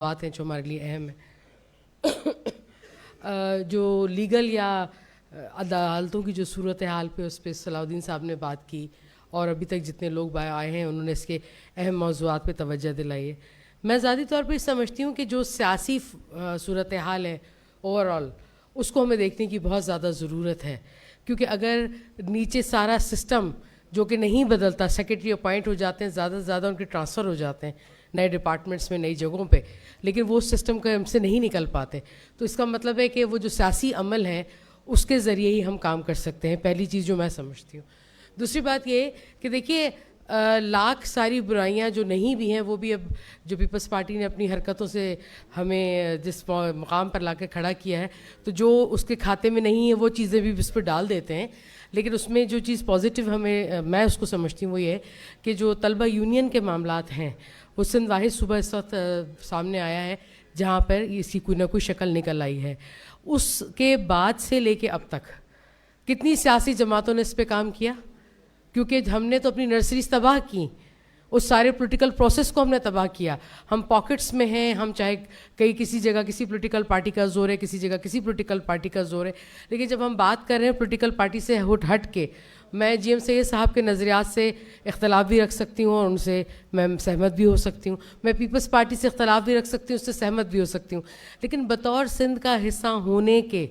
بات ہیں جو ہمارے لیے اہم ہیں. جو لیگل یا عدالتوں کی جو صورتحال پہ اس پہ صلاح الدین صاحب نے بات کی اور ابھی تک جتنے لوگ آئے ہیں انہوں نے اس کے اہم موضوعات پہ توجہ دلائی ہے. میں ذاتی طور پہ سمجھتی ہوں کہ جو سیاسی صورتحال ہے اوور آل اس کو ہمیں دیکھنے کی بہت زیادہ ضرورت ہے, کیونکہ اگر نیچے سارا سسٹم جو کہ نہیں بدلتا, سیکرٹری اپوائنٹ ہو جاتے ہیں, زیادہ سے زیادہ ان کے ٹرانسفر ہو جاتے ہیں نئے ڈپارٹمنٹس میں, نئی جگہوں پہ, لیکن وہ سسٹم کا ہم سے نہیں نکل پاتے, تو اس کا مطلب ہے کہ وہ جو سیاسی عمل ہے اس کے ذریعے ہی ہم کام کر سکتے ہیں. پہلی چیز جو میں سمجھتی ہوں. دوسری بات یہ کہ دیکھیے لاکھ ساری برائیاں جو نہیں بھی ہیں وہ بھی اب جو پیپلز پارٹی نے اپنی حرکتوں سے ہمیں جس مقام پر لا کے کھڑا کیا ہے, تو جو اس کے کھاتے میں نہیں ہے وہ چیزیں بھی اس پہ ڈال دیتے ہیں. لیکن اس میں جو چیز پازیٹیو ہمیں میں اس کو سمجھتی ہوں وہ یہ ہے کہ جو طلبہ یونین کے معاملات ہیں وہ سندھ واحد صوبہ اس وقت سامنے آیا ہے جہاں پر اس کی کوئی نہ کوئی شکل نکل آئی ہے. اس کے بعد سے لے کے اب تک کتنی سیاسی جماعتوں نے اس پہ کام کیا, کیونکہ ہم نے تو اپنی نرسریز تباہ کی, اس سارے پولیٹیکل پروسیس کو ہم نے تباہ کیا. ہم پاکٹس میں ہیں, ہم چاہے کئی کسی جگہ کسی پولیٹیکل پارٹی کا زور ہے, کسی جگہ کسی پولیٹیکل پارٹی کا زور ہے, لیکن جب ہم بات کر رہے ہیں پولیٹیکل پارٹی سے ہٹ کے, میں جی ایم سید صاحب کے نظریات سے اختلاف بھی رکھ سکتی ہوں اور ان سے میں سہمت بھی ہو سکتی ہوں, میں پیپلز پارٹی سے اختلاف بھی رکھ سکتی ہوں, اس سے سہمت بھی ہو سکتی ہوں, لیکن بطور سندھ کا حصہ ہونے کے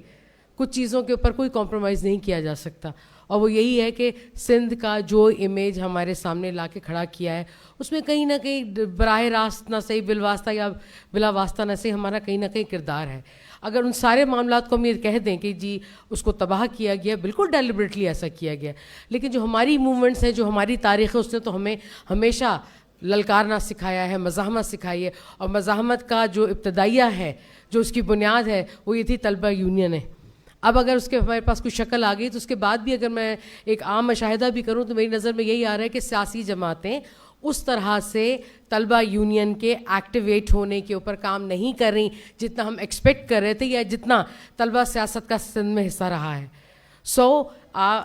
کچھ چیزوں کے اوپر کوئی کمپرومائز نہیں کیا جا سکتا. اور وہ یہی ہے کہ سندھ کا جو امیج ہمارے سامنے لا کے کھڑا کیا ہے اس میں کہیں نہ کہیں براہ راست نہ صحیح بالواسطہ یا بلا واسطہ نہ صحیح ہمارا کہیں نہ کہیں کردار ہے. اگر ان سارے معاملات کو ہم یہ کہہ دیں کہ جی اس کو تباہ کیا گیا, بالکل ڈیلیبریٹلی ایسا کیا گیا, لیکن جو ہماری موومنٹس ہیں, جو ہماری تاریخ ہے, اس نے تو ہمیں ہمیشہ للکارنا سکھایا ہے, مزاحمت سکھائی ہے, اور مزاحمت کا جو ابتدائیہ ہے, جو اس کی بنیاد ہے وہ یہ تھی طلبہ یونین ہے. اب اگر اس کے ہمارے پاس کوئی شکل آ گئی تو اس کے بعد بھی اگر میں ایک عام مشاہدہ بھی کروں تو میری نظر میں یہی آ رہا ہے کہ سیاسی جماعتیں اس طرح سے طلبہ یونین کے ایکٹیویٹ ہونے کے اوپر کام نہیں کر رہی جتنا ہم ایکسپیکٹ کر رہے تھے یا جتنا طلبہ سیاست کا سندھ میں حصہ رہا ہے.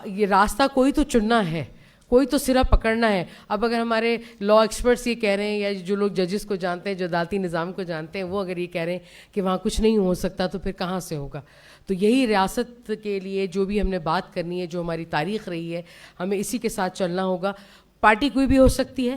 یہ راستہ کوئی تو چننا ہے, کوئی تو سرا پکڑنا ہے. اب اگر ہمارے لا ایکسپرٹس یہ کہہ رہے ہیں یا جو لوگ ججز کو جانتے ہیں, جو عدالتی نظام کو جانتے ہیں, وہ اگر یہ کہہ رہے ہیں کہ وہاں کچھ نہیں ہو سکتا تو پھر کہاں سے ہوگا. تو یہی ریاست کے لیے جو بھی ہم نے بات کرنی ہے, جو ہماری تاریخ رہی ہے, ہمیں اسی کے ساتھ چلنا ہوگا. پارٹی کوئی بھی ہو سکتی ہے,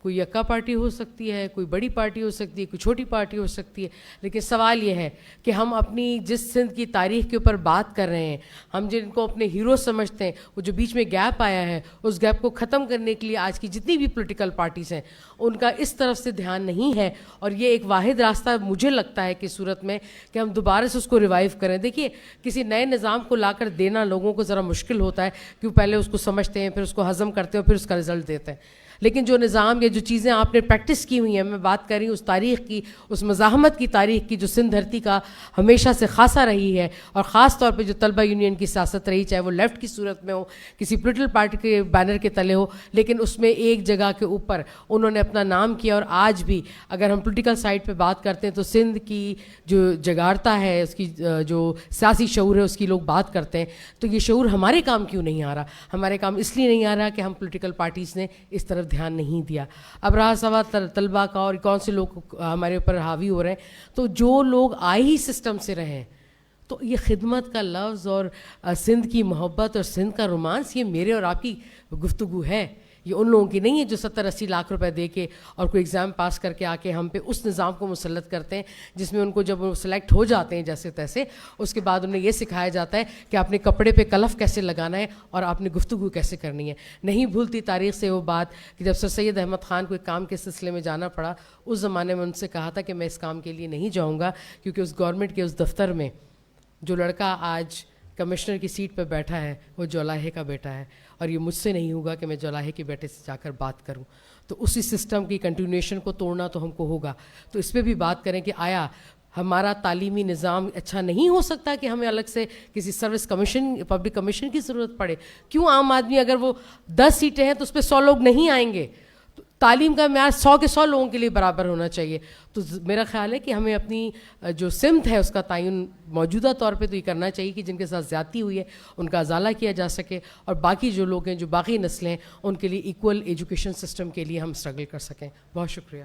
کوئی یکا پارٹی ہو سکتی ہے, کوئی بڑی پارٹی ہو سکتی ہے, کوئی چھوٹی پارٹی ہو سکتی ہے, لیکن سوال یہ ہے کہ ہم اپنی جس سندھ کی تاریخ کے اوپر بات کر رہے ہیں, ہم جن کو اپنے ہیرو سمجھتے ہیں, وہ جو بیچ میں گیپ آیا ہے اس گیپ کو ختم کرنے کے لیے آج کی جتنی بھی پولیٹیکل پارٹیز ہیں ان کا اس طرف سے دھیان نہیں ہے. اور یہ ایک واحد راستہ مجھے لگتا ہے کہ صورت میں کہ ہم دوبارہ سے اس کو ریوائیو کریں. دیکھیے کسی نئے نظام کو لا کر دینا لوگوں کو ذرا مشکل ہوتا ہے, کیوں پہلے اس کو سمجھتے ہیں, پھر اس کو ہضم کرتے ہیں, پھر اس کا رزلٹ دیتے ہیں. لیکن جو نظام یا جو چیزیں آپ نے پریکٹس کی ہوئی ہیں, میں بات کر رہی ہوں اس تاریخ کی, اس مزاحمت کی تاریخ کی جو سندھ دھرتی کا ہمیشہ سے خاصا رہی ہے, اور خاص طور پہ جو طلبہ یونین کی سیاست رہی, چاہے وہ لیفٹ کی صورت میں ہو, کسی پولیٹیکل پارٹی کے بینر کے تلے ہو, لیکن اس میں ایک جگہ کے اوپر انہوں نے اپنا نام کیا. اور آج بھی اگر ہم پولیٹیکل سائڈ پہ بات کرتے ہیں تو سندھ کی جو جگارتا ہے, اس کی جو سیاسی شعور ہے, اس کی لوگ بات کرتے ہیں, تو یہ شعور ہمارے کام کیوں نہیں آ رہا؟ ہمارے کام اس لیے نہیں آ رہا کہ ہم پولیٹیکل پارٹیز نے اس طرف دھیان نہیں دیا. اب رہا سوال طلباء کا اور کون سے لوگ ہمارے اوپر حاوی ہو رہے ہیں, تو جو لوگ آئے ہی سسٹم سے رہے, تو یہ خدمت کا لفظ اور سندھ کی محبت اور سندھ کا رومانس یہ میرے اور آپ کی گفتگو ہے, یہ ان لوگوں کی نہیں ہے جو 70-80 لاکھ روپے دے کے اور کوئی ایگزام پاس کر کے آ کے ہم پہ اس نظام کو مسلط کرتے ہیں جس میں ان کو جب وہ سلیکٹ ہو جاتے ہیں جیسے تیسے, اس کے بعد انہیں یہ سکھایا جاتا ہے کہ آپ نے کپڑے پہ کلف کیسے لگانا ہے اور آپ نے گفتگو کیسے کرنی ہے. نہیں بھولتی تاریخ سے وہ بات کہ جب سر سید احمد خان کو ایک کام کے سلسلے میں جانا پڑا, اس زمانے میں ان سے کہا تھا کہ میں اس کام کے لیے نہیں جاؤں گا, کیونکہ اس گورنمنٹ کے اس دفتر میں جو لڑکا آج کمشنر کی سیٹ پہ بیٹھا ہے وہ جولاہے کا بیٹا ہے, اور یہ مجھ سے نہیں ہوگا کہ میں جولاہے کے بیٹے سے جا کر بات کروں. تو اسی سسٹم کی کنٹینیوشن کو توڑنا تو ہم کو ہوگا. تو اس پہ بھی بات کریں کہ آیا ہمارا تعلیمی نظام اچھا نہیں ہو سکتا کہ ہمیں الگ سے کسی سروس کمیشن, پبلک کمیشن کی ضرورت پڑے؟ کیوں عام آدمی اگر وہ 10 سیٹیں ہیں تو اس پہ 100 لوگ نہیں آئیں گے؟ تعلیم کا معیار 100 کے 100 لوگوں کے لیے برابر ہونا چاہیے. تو میرا خیال ہے کہ ہمیں اپنی جو سمت ہے اس کا تعین موجودہ طور پہ تو یہ کرنا چاہیے کہ جن کے ساتھ زیادتی ہوئی ہے ان کا ازالہ کیا جا سکے, اور باقی جو لوگ ہیں, جو باقی نسلیں ہیں, ان کے لیے ایکول ایجوکیشن سسٹم کے لیے ہم اسٹرگل کر سکیں. بہت شکریہ.